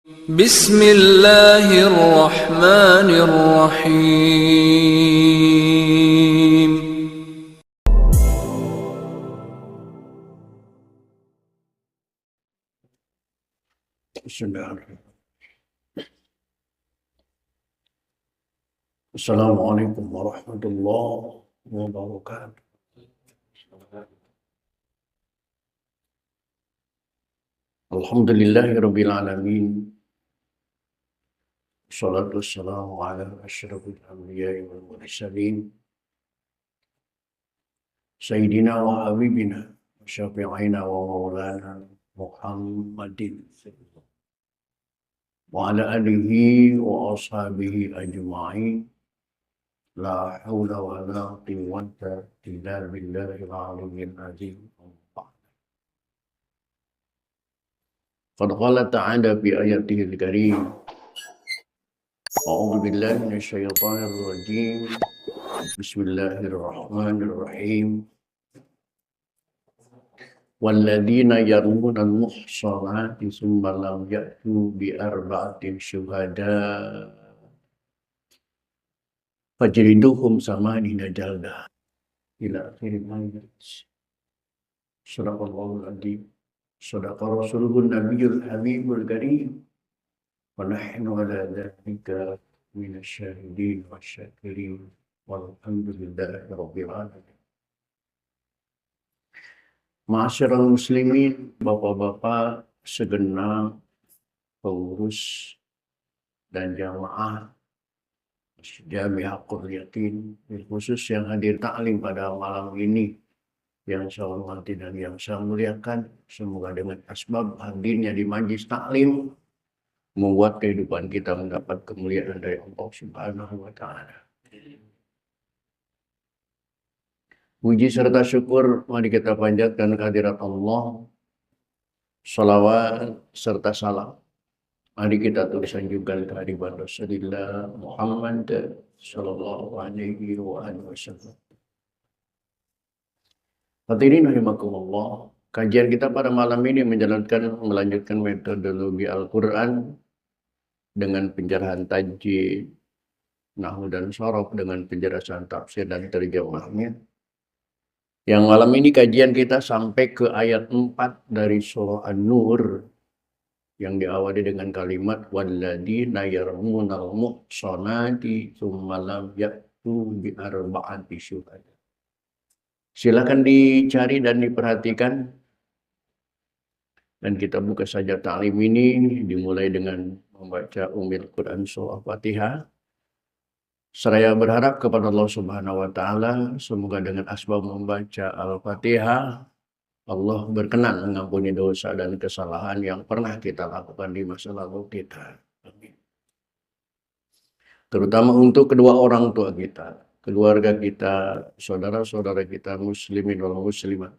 بسم الله الرحمن الرحيم. Bismillahirrahmanirrahim. Assalamualaikum warahmatullahi wabarakatuh. Alhamdulillahirabbil alamin. Wassalatu wassalamu ala asyrafil anbiya'i wal mursalin. Sayyidina wa habibina wa syafi'ina wa maulana Muhammadin wa ala alihi wa ashabihi ajma'in. La haula wa la quwwata illa billahil aliyyil azim. Qad qala ta'ala fi ayatihil karim. A'udzu billahi minasyaitonir rajim. Bismillahirrahmanirrahim. Walladzina yarmuna al-muhsanati tsumma lam ya'tu bi arba'atin syuhada fajriduhum samanina jaldah ila akhir ayat. Sadaqallahul adzim. Sadaqa Rasulun Nabiyul Habibul Karim. Wa nahnu ala dzalika minasyahidin wasyakirin walhamdulillahi rabbil alamin. Ma'asyiral muslimin, bapak-bapak, segenap pengurus dan jamaah Jamiah Qurriyatin, khusus yang hadir taklim pada malam ini, yang saya hormati dan yang saya muliakan, semoga dengan asbab hadirnya di majlis taklim membuat kehidupan kita mendapat kemuliaan dari Allah Subhanahu wa taala. Puji serta syukur mari kita panjatkan kehadirat Allah. Salawat serta salam mari kita terus sanjungkan kehadirat Rasulullah Muhammad sallallahu alaihi wasallam. Hadirin rahimakumullah, kajian kita pada malam ini melanjutkan metodologi Al-Quran dengan penjelasan tajwid, nahwu dan sorof dengan penjelasan tafsir dan terjemahnya. Yang malam ini kajian kita sampai ke ayat 4 dari surah An-Nur yang diawali dengan kalimat walladzina yarmunal muhsanati tsumma lam ya'tu bi arba'ati syuhada. Silakan dicari dan diperhatikan. Dan kita buka saja ta'lim ini dimulai dengan membaca Ummul Quran surah Fatihah. Seraya berharap kepada Allah Subhanahu wa taala semoga dengan asbab membaca Al-Fatihah Allah berkenan mengampuni dosa dan kesalahan yang pernah kita lakukan di masa lalu kita. Amin. Terutama untuk kedua orang tua kita, keluarga kita, saudara-saudara kita muslimin wal muslimat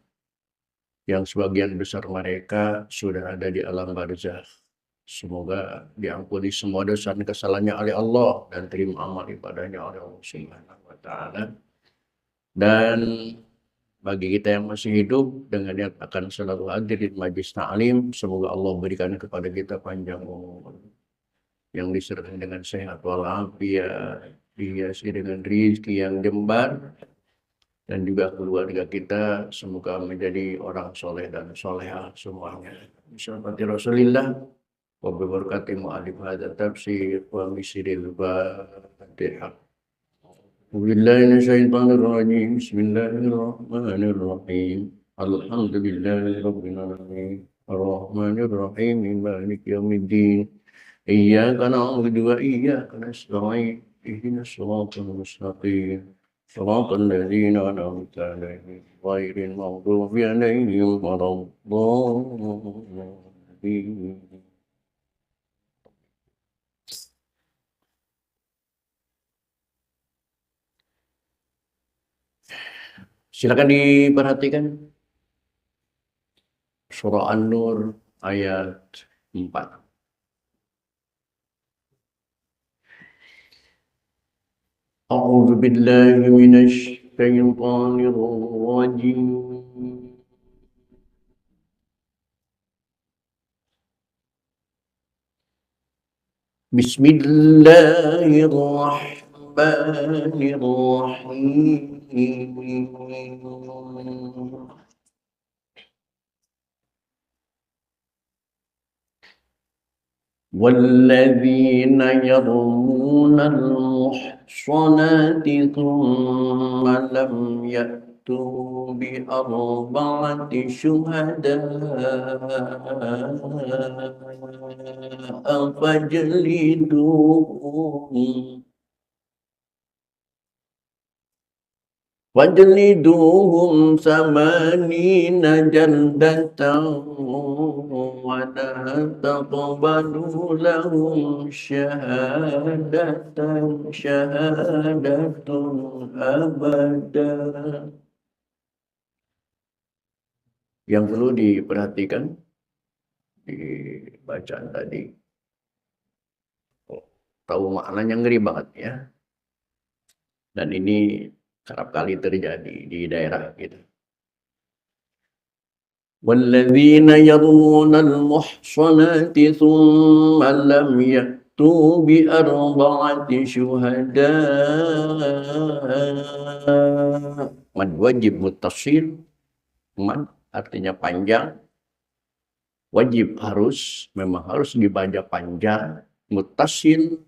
yang sebagian besar mereka sudah ada di alam barzakh. Semoga diampuni semua dosa dan kesalahannya oleh Allah dan terima amal ibadahnya oleh Allah Subhanahu wa taala. Dan bagi kita yang masih hidup dengan niat akan selalu hadir di majlis ta'lim, semoga Allah berikan kepada kita panjang umur yang disertai dengan sehat walafiat, dihiasi dengan rezeki yang jembar, dan juga keluarga kita semoga menjadi orang soleh dan solehah semuanya. Bismillahirrahmanirrahim. Rasulillah wa bibarakati mu'alif hadha tafsir wa misiril fatihah. Wabillahi minasyaitonir rajim. Bismillahirrahmanirrahim. Alhamdulillahi rabbil alamin. Arrahmanir rahim. Maliki yaumiddin. Iyyaka na'budu wa iyyaka nasta'in. Ihdinas siratal mustaqim. Shiratal ladzina an'amta 'alaihim ghairil maghdubi 'alaihim waladdallin. Silakan diperhatikan surah An-Nur ayat 4. A'udzu billahi minasy syaithanir rajim. Bismillahirrahmanirrahim. والذين يرمون المحصنات ثم لم يأتوا بأربعة شهداء فاجلدوهم 80 جلدة ولا تقبلوا لهم شهادة أبدا. Yang perlu diperhatikan di bacaan tadi, tahu maknanya ngeri banget ya. Dan ini kerap kali terjadi di daerah kita. وَالَّذِينَ يَرْمُونَ الْمُحْصَنَاتِ ثُمَّ لَمْ يَأْتُوا بِأَرْبَعَةِ شُهَدَاءَ. Mad wajib muttasil, mad artinya panjang, wajib harus, memang harus dibaca panjang, muttasil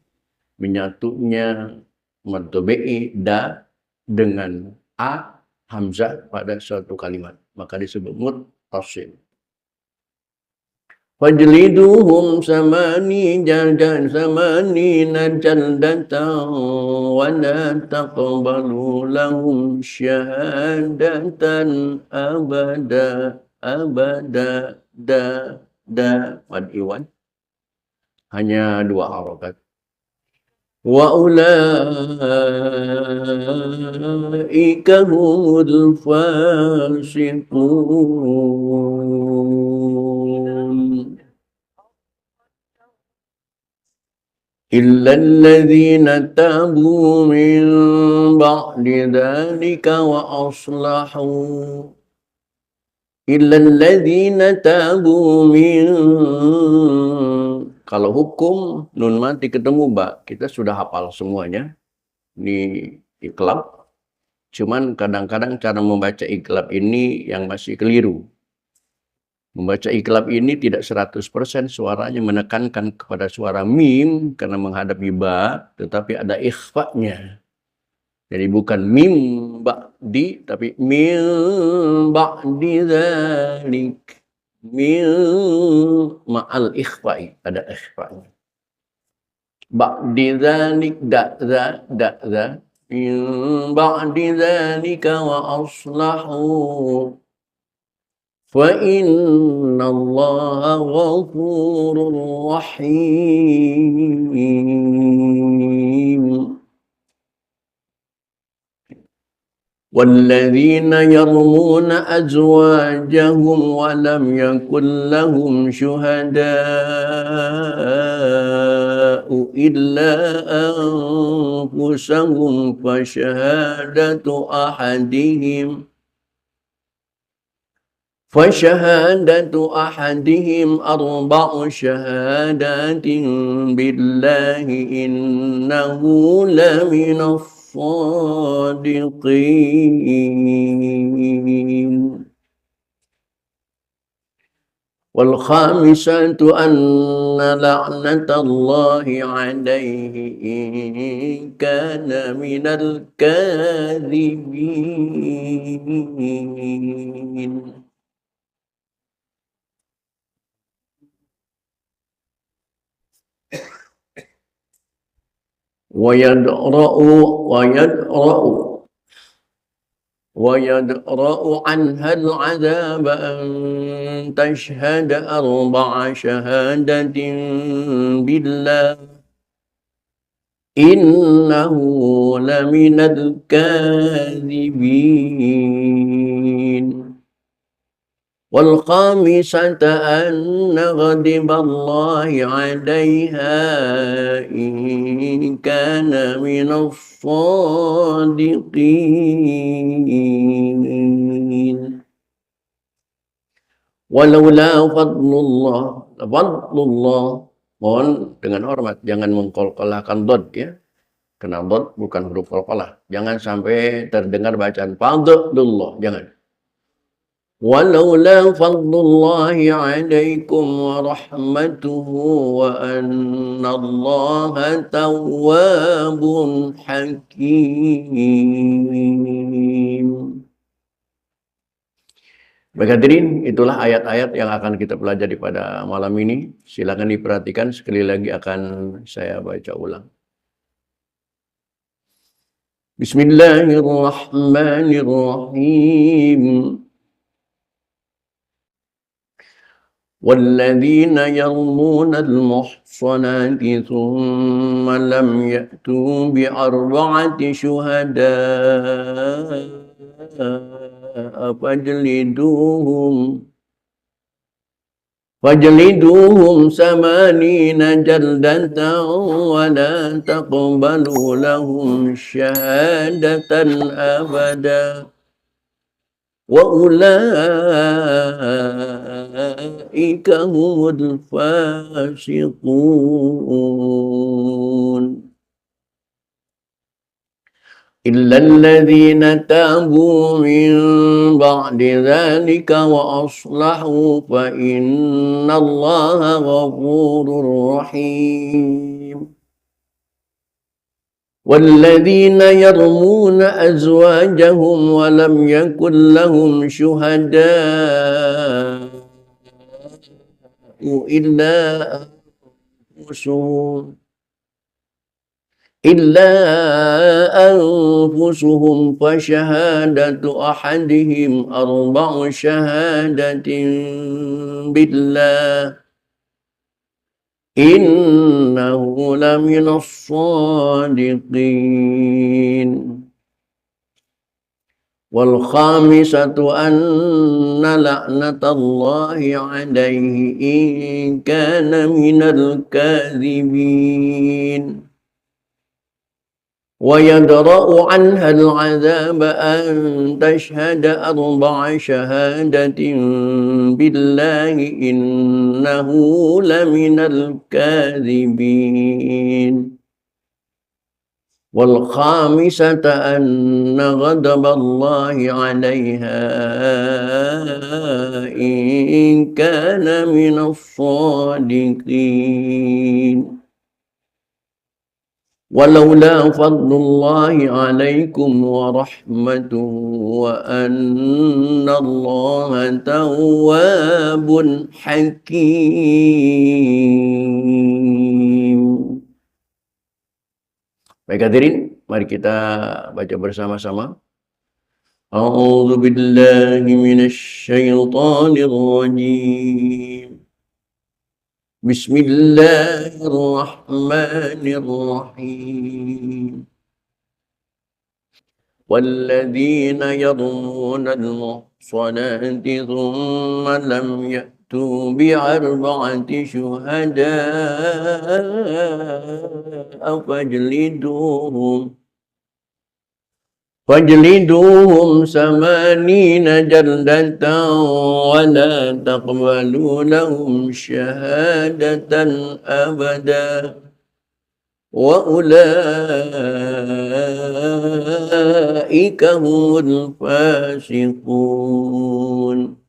menyatunya mad tabi'i da dengan a hamzah pada suatu kalimat, maka disebut muttasil. Fajliduhum 80 jaldatan wa la taqbalu lahum syahadatan abada. Mad iwan hanya 2 harokat. Wa ulaika humul fasiqun illa alladhina tabu min ba'di dhalika wa aslahu illa alladhina tabu min. Kalau hukum nun mati ketemu ba, kita sudah hafal semuanya di iqlab. Cuman kadang-kadang cara membaca iqlab ini yang masih keliru. Membaca iqlab ini tidak 100% suaranya menekankan kepada suara mim karena menghadapi ba, tetapi ada ikhfa'nya. Jadi bukan mim ba'di, tapi mim ba'di dzalik. Min ma'al ikhfa'i, ada ikhfa'i. Ba'di dzalik da min ba'di dzalika wa aslahu fa inna allaha ghafurur rahim. وَالَّذِينَ يَرْمُونَ أَزْوَاجَهُمْ وَلَمْ يَكُنْ لَهُمْ شُهَدَاءُ إِلَّا أَنفُسَهُمْ فَشَهَادَةُ أَحَدِهِمْ 4 شَهَادَاتٍ بِاللَّهِ إِنَّهُ لَمِنَ الصادقين. والخامسة أن لعنة الله عليه إن كان من الكاذبين. ويدرأ عنها العذاب أن تشهد 4 شهادة بالله إنه لمن الكاذبين. والخامسة أن غضب الله عليها إن كان من الصادقين. ولولا فضل الله mohon dengan hormat, jangan mengkolkolahkan dot ya. Karena dot bukan huruf qalqalah. Jangan sampai terdengar bacaan fadlullah, jangan. Walaula fadlullahi alaikum wa rahmatuhu wa anna allaha tawwabun hakim. Baik hadirin, itulah ayat-ayat yang akan kita pelajari pada malam ini. Silakan diperhatikan, sekali lagi akan saya baca ulang. Bismillahirrahmanirrahim. والذين يرمون المحصنات ثم لم يأتوا بأربعة شهداء فاجلدوهم 80 جلدة ولا تقبلوا لهم شهادة أبدا وأولئك هم الفاسقون إلا الذين تابوا من بعد ذلك وأصلحوا فإن الله غفور رحيم والذين يرمون أزواجهم ولم يكن لهم شهداء إلا أنفسهم فشهادة أحدهم 4 شهادة بالله إنه لمن الصادقين والخامسة أن لعنة الله عليه إن كان من الكاذبين ويدرأ عنها العذاب أن تشهد 4 شهادة بالله إنه لمن الكاذبين والخامسة أن غضب الله عليها إن كان من الصادقين ولولا فضل الله عليكم ورحمته وأن الله تواب حكيم. Baik hadirin, mari kita baca bersama-sama. A'udzu billahi minasy syaithanir rajim. Bismillahirrahmanirrahim. والذين يرمون المحصنات ثم لم يأتوا ب4 شهداء فاجلدوهم 80 جلدة ولا تقبلوا لهم شهادة أبدا وأولئك هم الفاسقون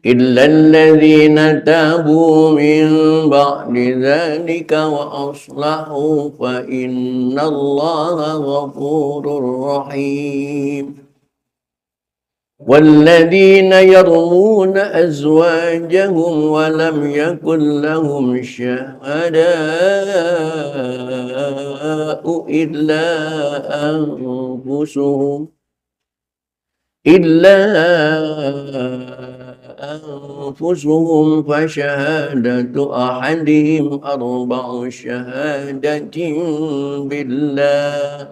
إلا الذين تابوا من بعد ذلك وأصلحوا فإن الله غفور رحيم والذين يرمون أزواجهم ولم يكن لهم شهداء إلا أنفسهم فشهادة أحدهم 4 شهادة بالله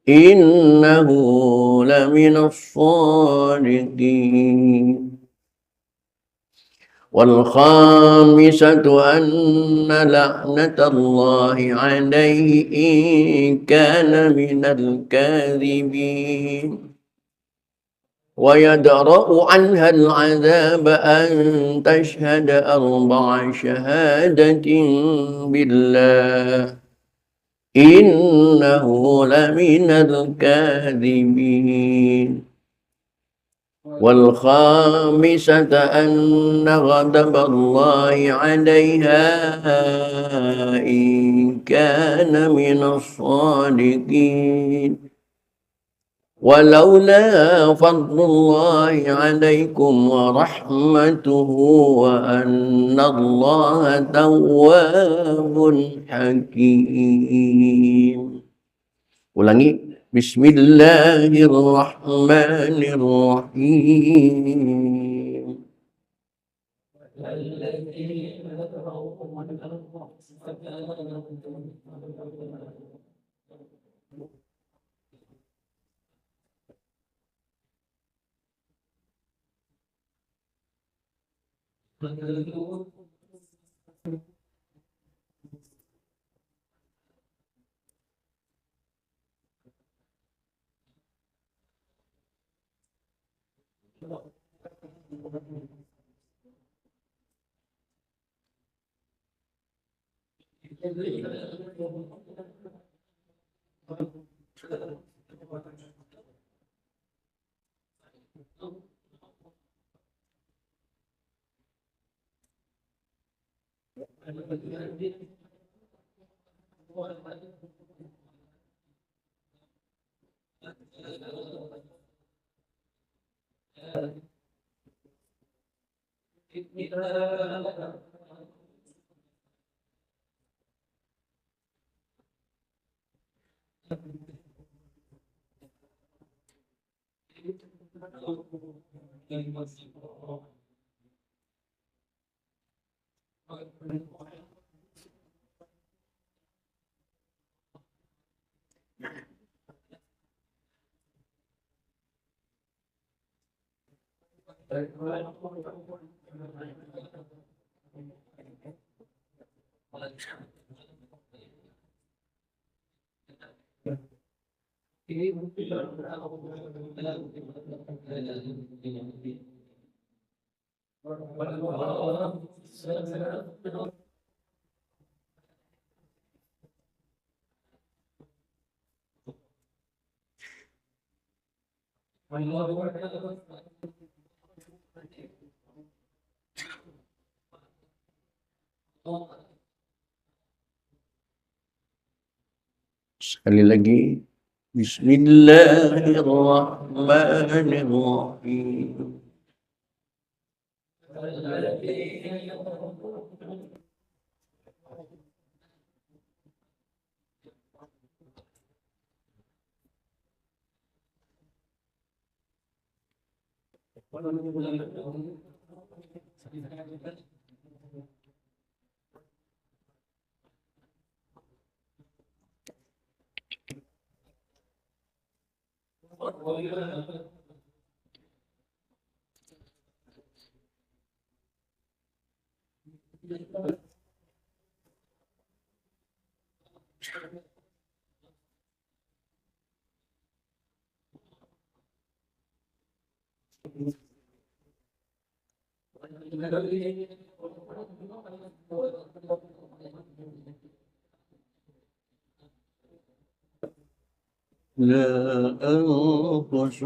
إنه لمن الصادقين والخامسة أن لعنة الله عليه إن كان من الكاذبين ويدرأ عنها العذاب أن تشهد 4 شهادة بالله إنه لمن الكاذبين والخامسة أن غضب الله عليها إن كان من الصادقين ولولا فضل الله عليكم ورحمته وأن الله تواب حكيم. Ulangi. Bismillahirrahmanirrahim. Sekali lagi. Bismillahirrahmanirrahim. لا أنقص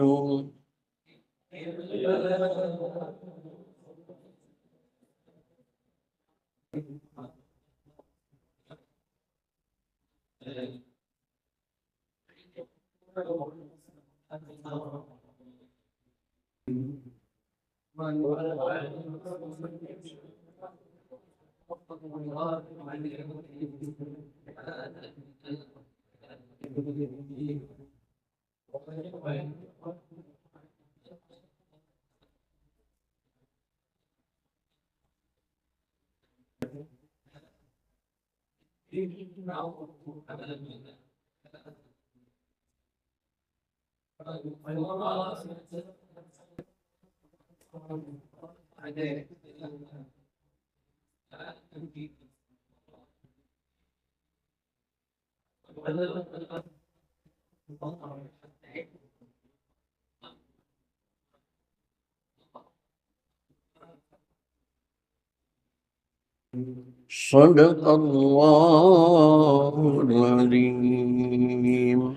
Shadaqallahul Azim.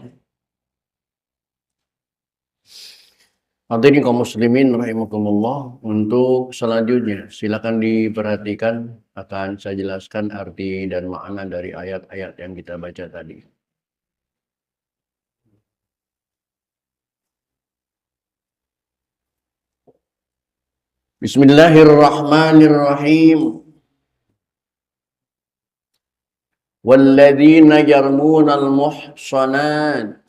Hadirin kaum muslimin rahimakumullah, untuk selanjutnya silakan diperhatikan, akan saya jelaskan arti dan makna dari ayat-ayat yang kita baca tadi. Bismillahirrahmanirrahim. Walladzina yarmunal muhsanat,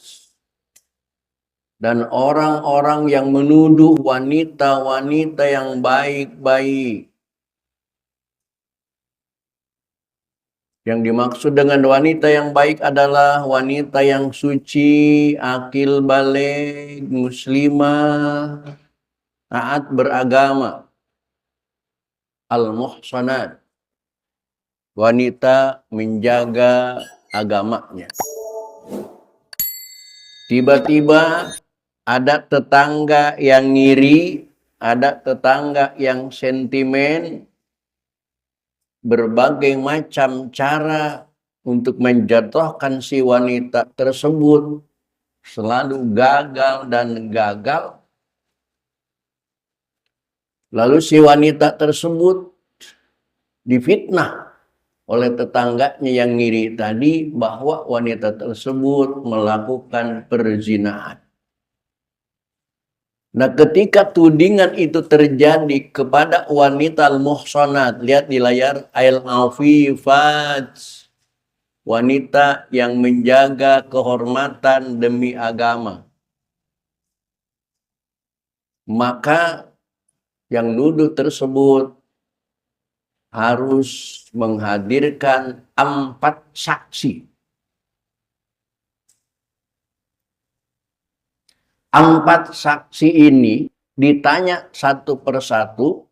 dan orang-orang yang menuduh wanita-wanita yang baik-baik. Yang dimaksud dengan wanita yang baik adalah wanita yang suci, akil baligh, muslimah, taat beragama. Al-muhsanat, wanita menjaga agamanya. Tiba-tiba ada tetangga yang ngiri, ada tetangga yang sentimen, berbagai macam cara untuk menjatuhkan si wanita tersebut, selalu gagal dan gagal. Lalu si wanita tersebut difitnah oleh tetangganya yang ngiri tadi bahwa wanita tersebut melakukan perzinahan. Nah, ketika tudingan itu terjadi kepada wanita al-muhsanat, lihat di layar, al-afifat, wanita yang menjaga kehormatan demi agama. Maka yang nuduh tersebut harus menghadirkan 4 saksi. 4 saksi ini ditanya satu persatu,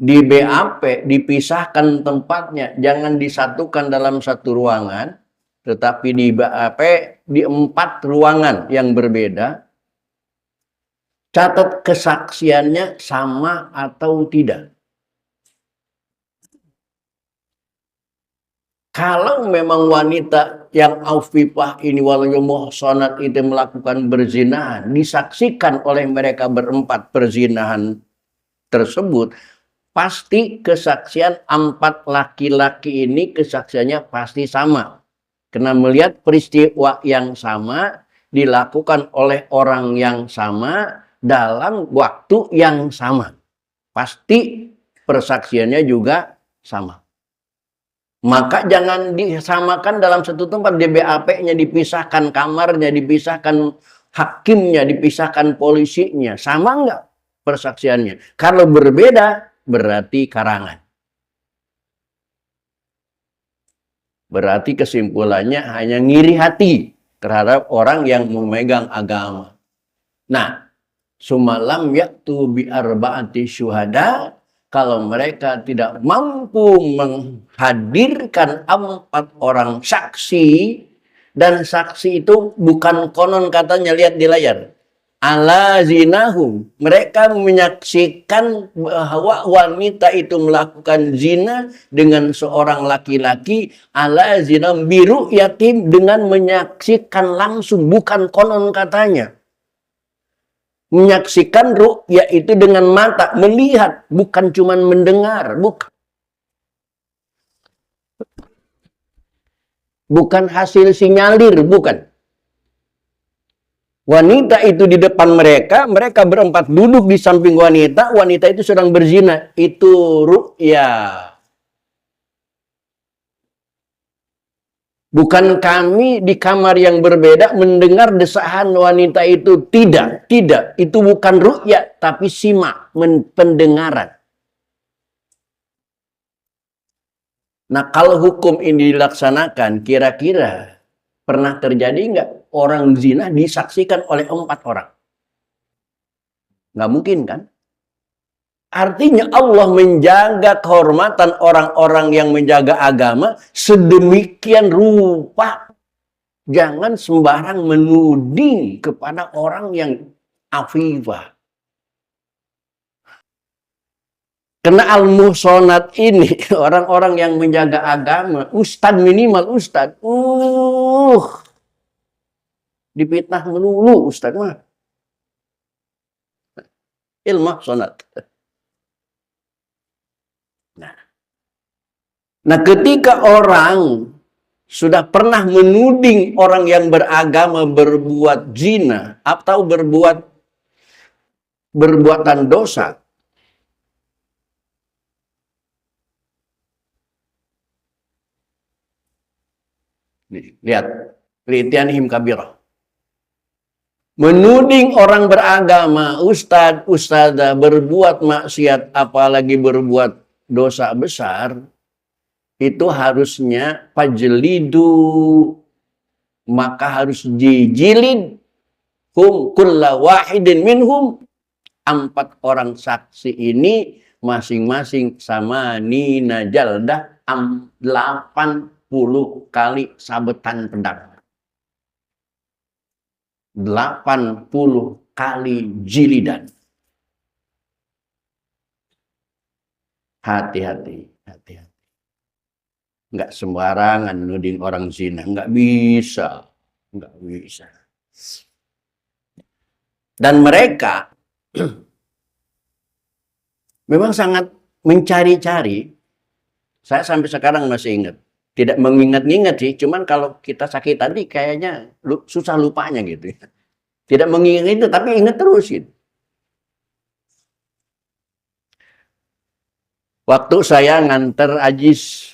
di BAP dipisahkan tempatnya, jangan disatukan dalam satu ruangan, tetapi di BAP di 4 ruangan yang berbeda. Catat kesaksiannya sama atau tidak. Kalau memang wanita yang aufifah ini walau muhsanat itu melakukan berzinahan, disaksikan oleh mereka berempat perzinahan tersebut, pasti kesaksian 4 laki-laki ini kesaksiannya pasti sama. Karena melihat peristiwa yang sama dilakukan oleh orang yang sama dalam waktu yang sama. Pasti persaksiannya juga sama. Maka jangan disamakan dalam satu tempat, di BAP-nya dipisahkan, kamarnya dipisahkan, hakimnya dipisahkan, polisinya. Sama enggak persaksiannya? Kalau berbeda, berarti karangan. Berarti kesimpulannya hanya ngiri hati terhadap orang yang memegang agama. Nah, sumalam yaktu bi arba'ati syuhada, kalau mereka tidak mampu menghadirkan 4 orang saksi, dan saksi itu bukan konon katanya, lihat di layar. Ala zinahum, mereka menyaksikan bahwa wanita itu melakukan zina dengan seorang laki-laki. Ala zinahum biru yatim, dengan menyaksikan langsung, bukan konon katanya. Menyaksikan ru'ya itu dengan mata, melihat, bukan cuma mendengar, bukan hasil sinyalir, bukan. Wanita itu di depan mereka, mereka berempat duduk di samping wanita, wanita itu sedang berzina, itu ru'ya. Bukan kami di kamar yang berbeda mendengar desahan wanita itu. Tidak. Itu bukan ru'ya, tapi simak, pendengaran. Nah, kalau hukum ini dilaksanakan, kira-kira pernah terjadi nggak orang zina disaksikan oleh 4 orang? Nggak mungkin, kan? Artinya Allah menjaga kehormatan orang-orang yang menjaga agama sedemikian rupa. Jangan sembarang menuding kepada orang yang afifah. Karena al-muhsonat ini orang-orang yang menjaga agama, ustad minimal ustad, dipitnah melulu ustad mah. Il-muhsonat. Nah, ketika orang sudah pernah menuding orang yang beragama berbuat zina atau berbuatan dosa, nih, lihat Li'tianihim kabirah. Menuding orang beragama, ustadzah berbuat maksiat apalagi berbuat dosa besar, itu harusnya fajlidu, maka harus dijilid kulla wahidin minhum, 4 orang saksi ini masing-masing sama nina jaldah 80 kali sabetan pedang. 80 kali jilidan. Hati-hati, hati-hati. Nggak sembarangan nuding orang zina, nggak bisa, nggak bisa. Dan mereka memang sangat mencari-cari. Saya sampai sekarang masih ingat. Tidak mengingat-ingat sih, cuman kalau kita sakit tadi kayaknya susah lupanya gitu. Tidak mengingat itu, tapi ingat terus gitu. Waktu saya nganter Ajis,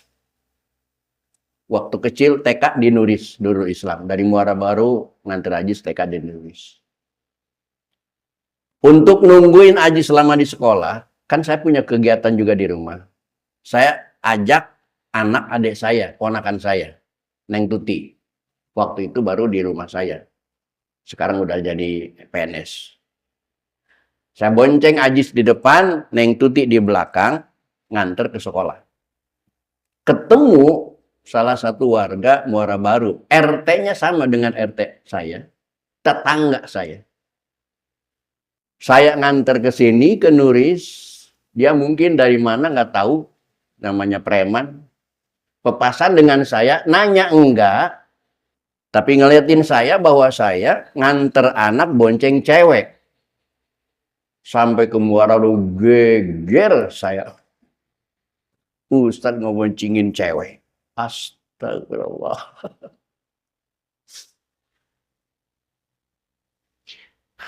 waktu kecil TK di Nuris, Nurul Islam. Dari Muara Baru nganter Ajis TK di Nuris. Untuk nungguin Ajis selama di sekolah, kan saya punya kegiatan juga di rumah. Saya ajak anak adik saya, ponakan saya, Neng Tuti. Waktu itu baru di rumah saya. Sekarang udah jadi PNS. Saya bonceng Ajis di depan, Neng Tuti di belakang, nganter ke sekolah. Ketemu salah satu warga Muara Baru. RT-nya sama dengan RT saya. Tetangga saya. Saya nganter ke sini, ke Nuris. Dia mungkin dari mana nggak tahu. Namanya preman. Pepasan dengan saya, nanya enggak, tapi ngeliatin saya bahwa saya nganter anak bonceng cewek. Sampai ke Muara Baru geger saya. Ustadz ngeboncingin cewek. Astagfirullah.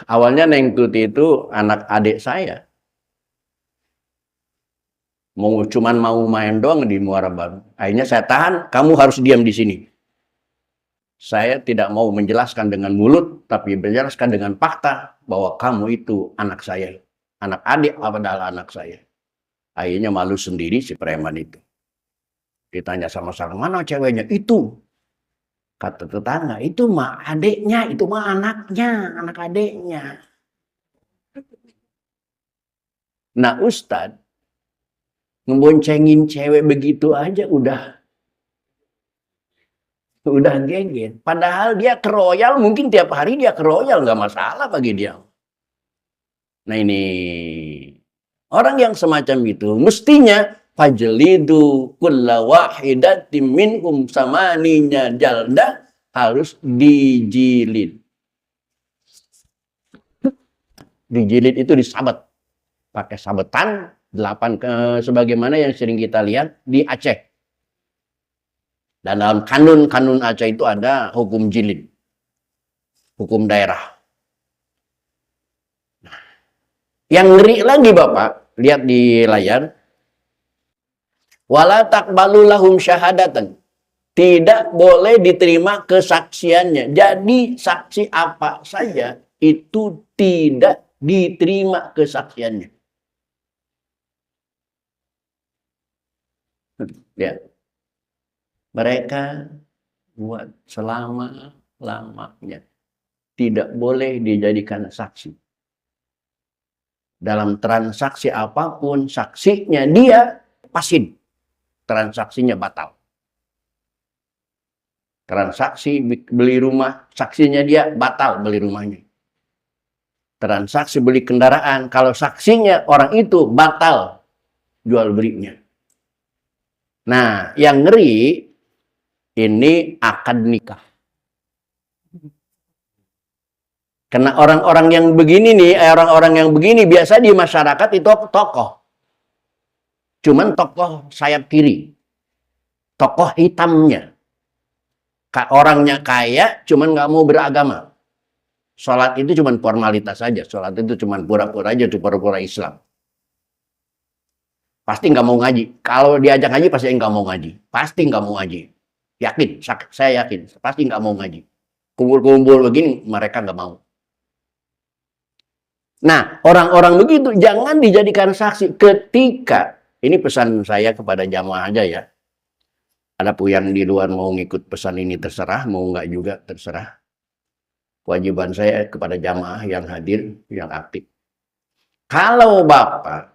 Awalnya Neng Tuti itu anak adik saya. Cuman mau main doang di Muara Baru. Akhirnya saya tahan, kamu harus diam di sini. Saya tidak mau menjelaskan dengan mulut, tapi menjelaskan dengan fakta bahwa kamu itu anak saya. Anak adik adalah anak saya. Akhirnya malu sendiri si preman itu. Ditanya sama-sama, mana ceweknya? Itu. Kata tetangga, itu mah adiknya, itu mah anaknya, anak adiknya. Nah Ustadz, ngeboncengin cewek begitu aja udah geger. Padahal dia keroyal, mungkin tiap hari dia keroyal, nggak masalah bagi dia. Nah ini orang yang semacam itu mestinya fajlidu kulla wahidatin minhum samaninya jaldah, harus dijilid. Dijilid itu disabet pakai sabetan 8 sebagaimana yang sering kita lihat di Aceh. Dan dalam kanun Aceh itu ada hukum jilid. Hukum daerah. Nah, yang ngeri lagi Bapak, lihat di layar. Wala taqbalu lahum syahadatan. Tidak boleh diterima kesaksiannya. Jadi saksi apa saja itu tidak diterima kesaksiannya. Lihat. Mereka buat selama-lamanya. Tidak boleh dijadikan saksi. Dalam transaksi apapun, saksinya dia pasin. Transaksinya batal. Transaksi beli rumah, saksinya dia batal beli rumahnya. Transaksi beli kendaraan, kalau saksinya orang itu batal jual belinya. Nah, yang ngeri ini akad nikah. Karena orang-orang yang begini nih, orang-orang yang begini biasa di masyarakat itu tokoh. Cuman tokoh sayap kiri. Tokoh hitamnya. Orangnya kaya, cuman nggak mau beragama. Sholat itu cuman formalitas saja. Sholat itu cuman pura-pura aja, tuh pura-pura Islam. Pasti nggak mau ngaji. Kalau diajak ngaji, pasti nggak mau ngaji. Pasti nggak mau ngaji. Yakin, saya yakin. Pasti nggak mau ngaji. Kumpul-kumpul begini, mereka nggak mau. Nah, orang-orang begitu jangan dijadikan saksi ketika, ini pesan saya kepada jamaah aja ya. Ada pun yang di luar mau ngikut pesan ini terserah, mau nggak juga terserah. Kewajiban saya kepada jamaah yang hadir, yang aktif. Kalau Bapak,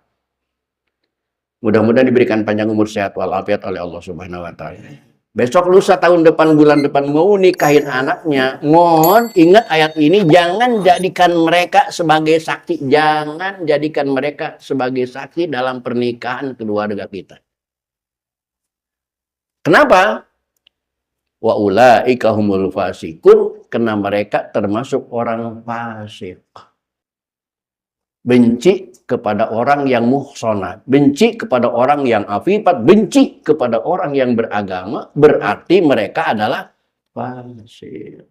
mudah-mudahan diberikan panjang umur sehat walafiat oleh Allah Subhanahu wa Ta'ala. Besok lusa tahun depan bulan depan mau nikahin anaknya, mohon ingat ayat ini, jangan jadikan mereka sebagai saksi, jangan jadikan mereka sebagai saksi dalam pernikahan keluarga kita. Kenapa? Wa ulaika humul fasikun, karena mereka termasuk orang fasik. Benci kepada orang yang muhsonat, benci kepada orang yang afifat, benci kepada orang yang beragama, berarti mereka adalah fasik.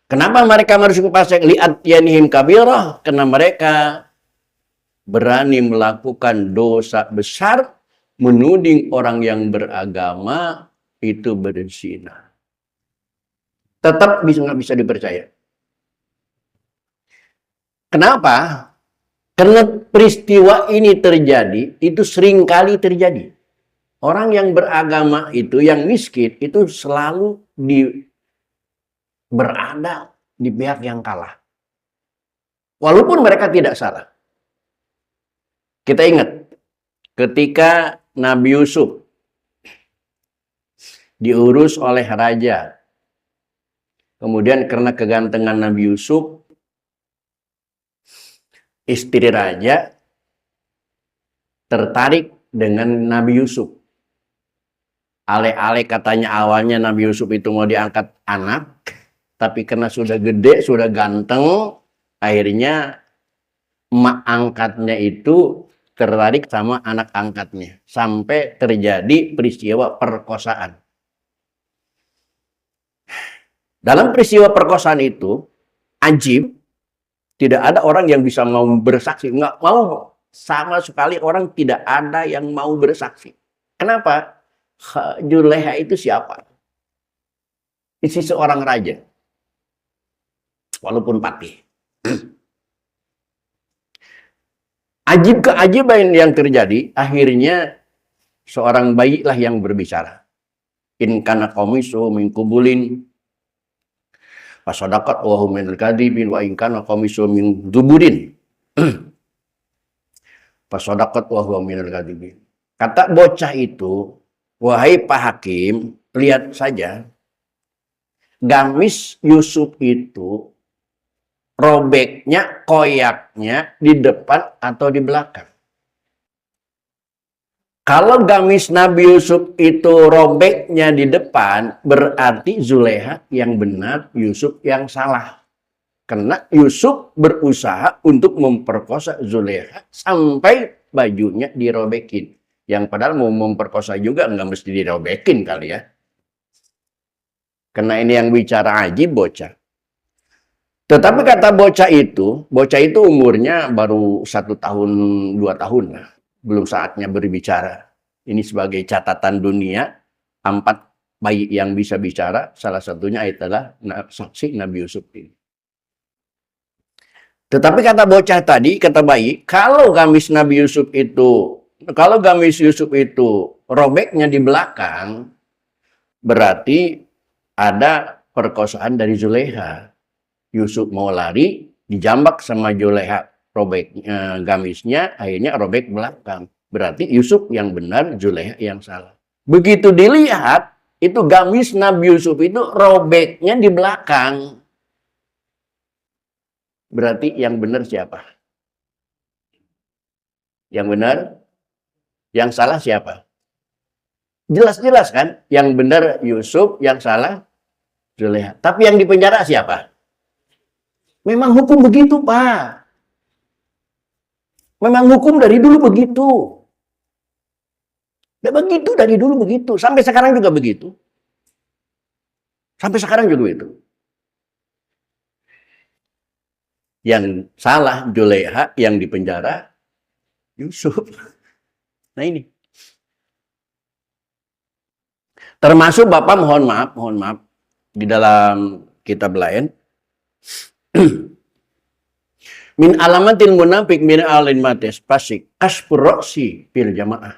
Kenapa mereka masuk fasik? Li'at yanihim kabirah, karena mereka berani melakukan dosa besar, menuding orang yang beragama itu berzina. Tetap nggak bisa dipercaya. Kenapa? Karena peristiwa ini terjadi, itu seringkali terjadi. Orang yang beragama itu, yang miskin, itu selalu berada di pihak yang kalah. Walaupun mereka tidak salah. Kita ingat, ketika Nabi Yusuf diurus oleh raja, kemudian karena kegantengan Nabi Yusuf, istri raja tertarik dengan Nabi Yusuf. Ale-ale katanya awalnya Nabi Yusuf itu mau diangkat anak, tapi karena sudah gede, sudah ganteng, akhirnya emak angkatnya itu tertarik sama anak angkatnya. Sampai terjadi peristiwa perkosaan. Dalam peristiwa perkosaan itu, ajib, tidak ada orang yang bisa mau bersaksi. Nggak mau, sama sekali orang tidak ada yang mau bersaksi. Kenapa? Juleha itu siapa? Istri seorang raja. Walaupun patih. Ajib keajiban yang terjadi, akhirnya seorang bayi lah yang berbicara. In kana qamisu min qubulin fasadaqat wa hum minal kadhibin wa in kana qamisu min duburin fasadaqat wa hum minal kadhibin. Kata bocah itu, wahai Pak Hakim, lihat saja gamis Yusuf itu robeknya, koyaknya di depan atau di belakang. Kalau gamis Nabi Yusuf itu robeknya di depan, berarti Zuleha yang benar, Yusuf yang salah. Karena Yusuf berusaha untuk memperkosa Zuleha sampai bajunya dirobekin. Yang padahal mau memperkosa juga nggak mesti dirobekin kali ya. Karena ini yang bicara ajib bocah. Tetapi kata bocah itu umurnya baru 1 tahun, 2 tahun lah. Belum saatnya berbicara. Ini sebagai catatan dunia, 4 bayi yang bisa bicara, salah satunya adalah saksi Nabi Yusuf ini. Tetapi kata bocah tadi, kata bayi, kalau gamis Yusuf itu robeknya di belakang, berarti ada perkosaan dari Zuleha. Yusuf mau lari, dijambak sama Zuleha, robek gamisnya, akhirnya robek belakang. Berarti Yusuf yang benar, Zuleha yang salah. Begitu dilihat, itu gamis Nabi Yusuf itu robeknya di belakang. Berarti yang benar siapa? Yang benar? Yang salah siapa? Jelas-jelas kan? Yang benar Yusuf, yang salah Zulekha. Tapi yang dipenjara siapa? Memang hukum begitu, Pak. Memang hukum dari dulu begitu. Ya begitu, dari dulu begitu. Sampai sekarang juga begitu. Sampai sekarang juga begitu. Yang salah Zulekha, yang dipenjara Yusuf. Nah ini. Termasuk Bapak mohon maaf. Di dalam kitab lain. Min alamatil munafik min alin mates pasik kaspuroksi fil jamaah.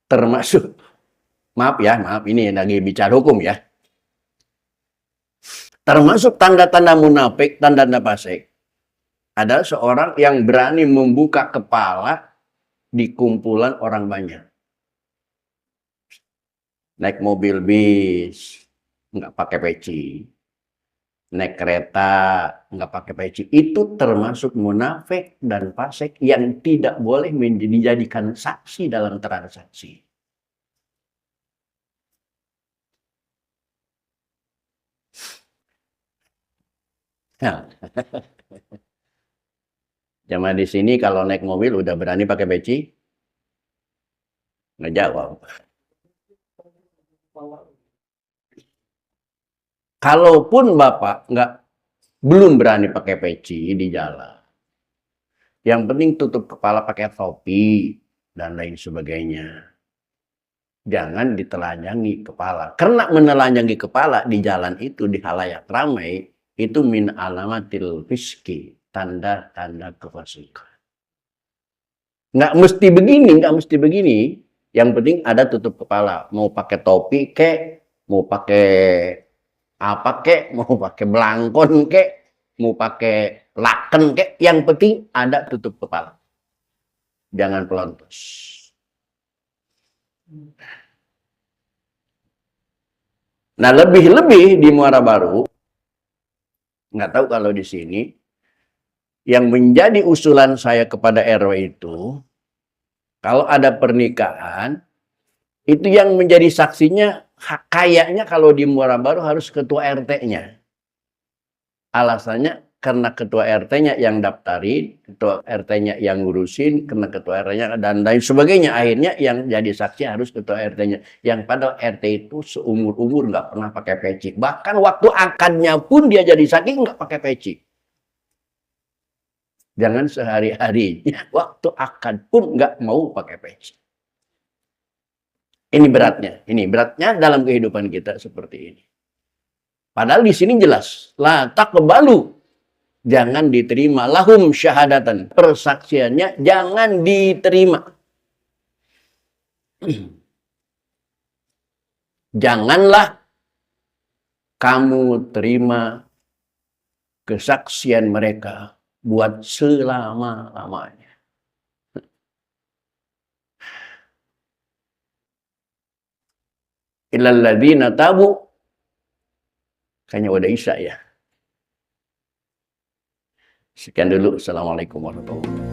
Termasuk, maaf ini lagi bicara hukum ya. Termasuk tanda-tanda munafik, tanda-tanda fasik adalah seorang yang berani membuka kepala di kumpulan orang banyak. Naik mobil bis, nggak pakai peci. Naik kereta, nggak pakai peci. Itu termasuk munafik dan fasik yang tidak boleh dijadikan saksi dalam transaksi. Nah, jamaah di sini kalau naik mobil udah berani pakai peci? Nggak jawab. Kalaupun Bapak belum berani pakai peci di jalan, yang penting tutup kepala pakai topi dan lain sebagainya. Jangan ditelanjangi kepala. Karena menelanjangi kepala di jalan itu, di halayak ramai, itu min alamatil fiski, tanda-tanda kefasikan. Nggak mesti begini. Yang penting ada tutup kepala. Mau pakai topi kek, mau pakai apa kek, mau pakai belangkon kek, mau pakai laken kek, yang penting ada tutup kepala. Jangan pelontos. Nah, lebih-lebih di Muara Baru, nggak tahu kalau di sini, yang menjadi usulan saya kepada RW itu, kalau ada pernikahan, itu yang menjadi saksinya, kayaknya kalau di Muara Baru harus ketua RT-nya. Alasannya karena ketua RT-nya yang daftarin, ketua RT-nya yang ngurusin, karena ketua RT-nya dan lain sebagainya. Akhirnya yang jadi saksi harus ketua RT-nya. Yang padahal RT itu seumur-umur nggak pernah pakai peci. Bahkan waktu akadnya pun dia jadi saksi nggak pakai peci. Jangan sehari-harinya, waktu akad pun nggak mau pakai peci. Ini beratnya dalam kehidupan kita seperti ini. Padahal di sini jelas, la taqbalu, jangan diterima lahum syahadatan, persaksiannya jangan diterima. Janganlah kamu terima kesaksian mereka buat selama-lamanya. Illal ladzina tabu, kayaknya udah Isya ya. Sekian dulu. Assalamualaikum warahmatullahi wabarakatuh.